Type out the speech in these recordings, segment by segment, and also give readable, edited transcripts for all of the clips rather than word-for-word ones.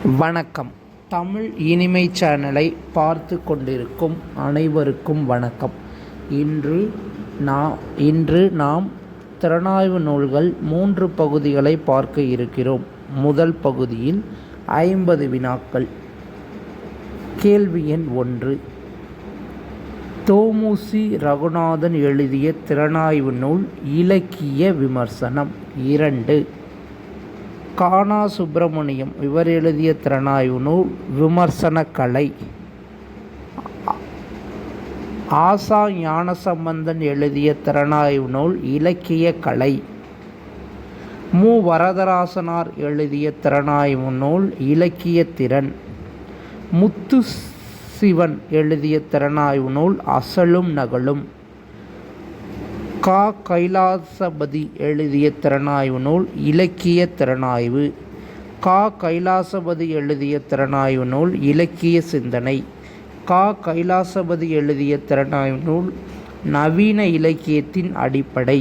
வணக்கம். தமிழ் இனிமை சேனலை பார்த்து கொண்டிருக்கும் அனைவருக்கும் வணக்கம். இன்று நாம் திறனாய்வு நூல்கள் 3 பகுதிகளை பார்க்க இருக்கிறோம். முதல் பகுதியில் 50 வினாக்கள். கேள்வி எண் 1. தோமுசி ரகுநாதன் எழுதிய திறனாய்வு நூல் இலக்கிய விமர்சனம். 2. கானா சுப்பிரமணியம் இவர் எழுதிய திறனாய்வு நூல் விமர்சன கலை. ஆசா ஞானசம்பந்தன் எழுதிய திறனாய்வு நூல் இலக்கிய கலை. மு. வரதராசனார் எழுதிய திறனாய்வு நூல் இலக்கிய திறன். முத்து சிவன் எழுதிய திறனாய்வு நூல் அசலும் நகலும். கா. கைலாசபதி எழுதிய திறனாய்வு நூல் இலக்கிய திறனாய்வு. கா. கைலாசபதி எழுதிய திறனாய்வு நூல் இலக்கிய சிந்தனை. கா. கைலாசபதி எழுதிய திறனாய்வு நூல் நவீன இலக்கியத்தின் அடிப்படை.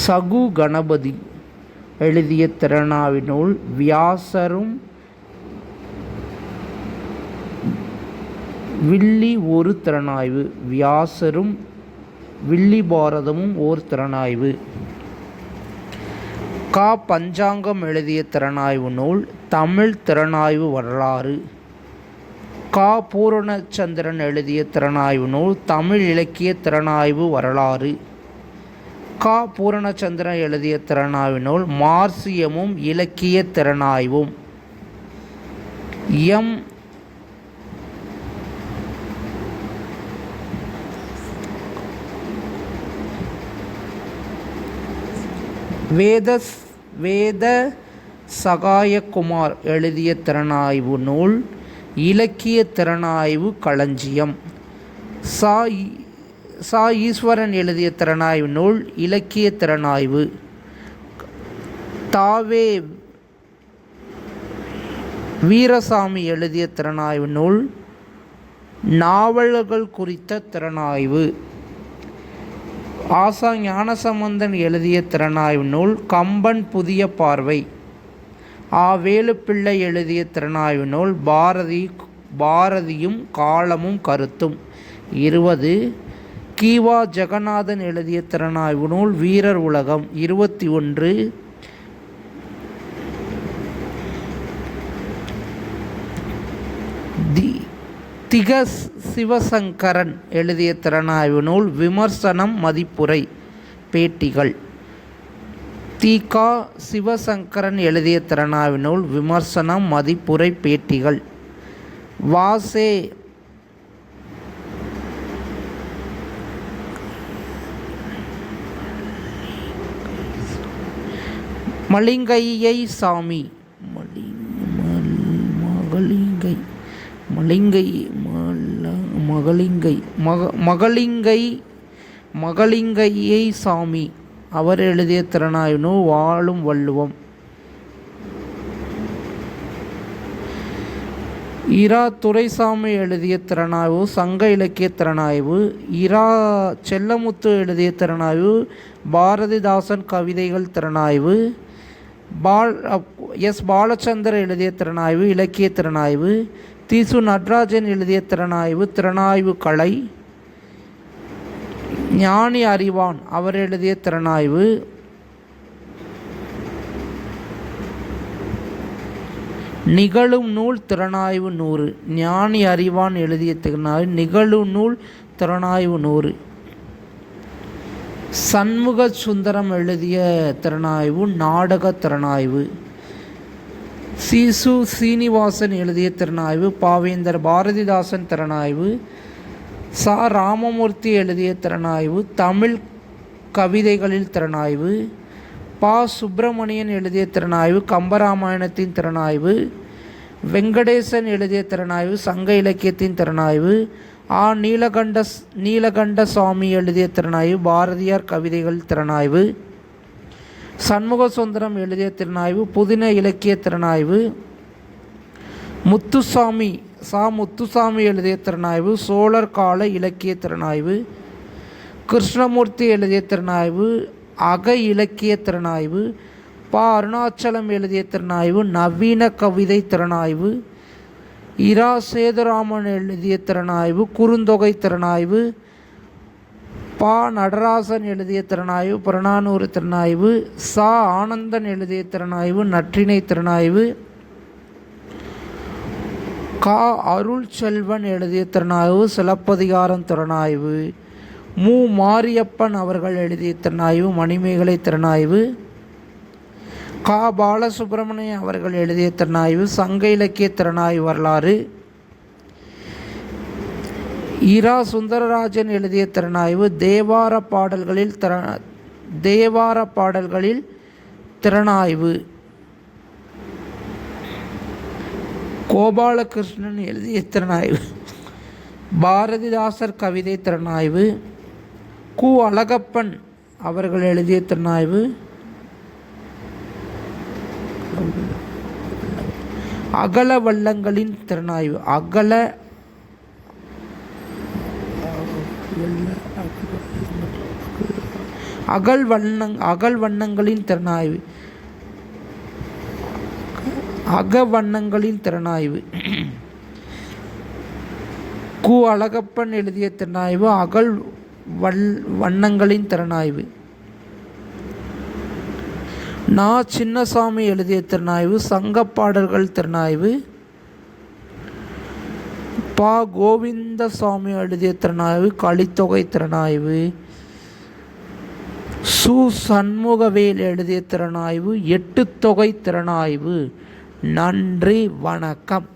சகு கணபதி எழுதிய திறனாய்வு நூல் வியாசரும் வில்லி ஒரு திறனாய்வு. வியாசரும் வில்லி பாரதமும் ஓர் திறனாய்வு. கா. பஞ்சாங்கம் எழுதிய திறனாய்வு நூல் தமிழ் திறனாய்வு வரலாறு. கா. பூரணச்சந்திரன் எழுதிய திறனாய்வு நூல் தமிழ் இலக்கிய திறனாய்வு வரலாறு. கா. பூரணச்சந்திரன் எழுதிய திறனாய்வு நூல் மார்சியமும் இலக்கிய திறனாய்வும். எம். வேத சகாயகுமார் எழுதிய திறனாய்வு நூல் இலக்கிய திறனாய்வு களஞ்சியம். சா. ஈஸ்வரன் எழுதிய திறனாய்வு நூல் இலக்கிய திறனாய்வு. தாவே வீரசாமி எழுதிய திறனாய்வு நூல் நாவல்கள் குறித்த திறனாய்வு. ஆசா ஞானசம்பந்தன் எழுதிய திறனாய்வு நூல் கம்பன் புதிய பார்வை. ஆ. வேலுப்பிள்ளை எழுதிய திறனாய்வு நூல் பாரதியும் காலமும் கருத்தும். 20. கி.வா. ஜெகநாதன் எழுதிய திறனாய்வு நூல் வீரர் உலகம். 21. திக. சிவசங்கரன் எழுதிய திறனாய்வு நூல் விமர்சனம் மதிப்புரை பேட்டிகள். தி.க. சிவசங்கரன் எழுதிய திறனாய்வு நூல் விமர்சனம் மதிப்புரை பேட்டிகள். வாசே மலிங்கையை சாமி மகளிங்கையை சாமி அவர் எழுதிய திறனாய்வு நூல் வாழும் வள்ளுவம். இரா. துரைசாமி எழுதிய திறனாய்வு சங்க இலக்கிய திறனாய்வு. இரா. செல்லமுத்து எழுதிய திறனாய்வு பாரதிதாசன் கவிதைகள் திறனாய்வு. எஸ். பாலச்சந்தர் எழுதிய திறனாய்வு இலக்கிய திறனாய்வு. தி.சு. நடராஜன் எழுதிய திறனாய்வு திறனாய்வு கலை. ஞானி அறிவான் அவர் எழுதிய திறனாய்வு நிகழும் நூல் திறனாய்வு 100. ஞானி அறிவான் எழுதிய திறனாய்வு நிகழும் நூல் திறனாய்வு 100. சண்முக சுந்தரம் எழுதிய திறனாய்வு நாடக திறனாய்வு. சீசு சீனிவாசன் எழுதிய திறனாய்வு பாவேந்தர் பாரதிதாசன் திறனாய்வு. சா. ராமமூர்த்தி எழுதிய திறனாய்வு தமிழ் கவிதைகளில் திறனாய்வு. பா. சுப்பிரமணியன் எழுதிய திறனாய்வு கம்பராமாயணத்தின் திறனாய்வு. வெங்கடேசன் எழுதிய திறனாய்வு சங்க இலக்கியத்தின் திறனாய்வு. ஆ. நீலகண்ட சுவாமி எழுதிய திறனாய்வு பாரதியார் கவிதைகள் திறனாய்வு. சண்முக சுந்தரம் எழுதிய திறனாய்வு புதின இலக்கிய திறனாய்வு. முத்துசாமி சா. முத்துசாமி எழுதிய திறனாய்வு சோழர் கால இலக்கிய திறனாய்வு. கிருஷ்ணமூர்த்தி எழுதிய திறனாய்வு அக இலக்கிய திறனாய்வு. ப. அருணாச்சலம் எழுதிய திறனாய்வு நவீன கவிதை திறனாய்வு. இரா சேதுராமன் எழுதிய திறனாய்வு குறுந்தொகை திறனாய்வு. நடராசன் எழுதிய திறனாய்வு புறநானூறு திறனாய்வு. ஆனந்தன் எழுதிய திறனாய்வு நற்றிணை திறனாய்வு. அருள் செல்வன் எழுதிய திறனாய்வு சிலப்பதிகாரம் திறனாய்வு. மாரியப்பன் அவர்கள் எழுதிய திறனாய்வு மணிமேகலை திறனாய்வு. பாலசுப்ரமணியம் அவர்கள் எழுதிய திறனாய்வு சங்க இலக்கிய திறனாய்வு வரலாறு. இரா சுந்தரராஜன் எழுதிய திறனாய்வு தேவார பாடல்களில் திறனாய்வு. கோபாலகிருஷ்ணன் எழுதிய திறனாய்வு பாரதிதாசர் கவிதை திறனாய்வு. அழகப்பன் அவர்கள் எழுதிய திறனாய்வு அகல வள்ளங்களின் திறனாய்வு. அகல் வண்ணங்களின் திறனாய்வு அகவண்ணங்களின் திறனாய்வு. அழகப்பன் எழுதிய திறனாய்வு அகல் வண்ணங்களின் திறனாய்வு. சின்னசாமி எழுதிய திறனாய்வு சங்கப்பாடல்கள் திறனாய்வு. கோவிந்தசாமி எழுதிய திறனாய்வு கலித்தொகை திறனாய்வு. சண்முகவேல் எழுதிய திறனாய்வு எட்டுத்தொகை திறனாய்வு. நன்றி, வணக்கம்.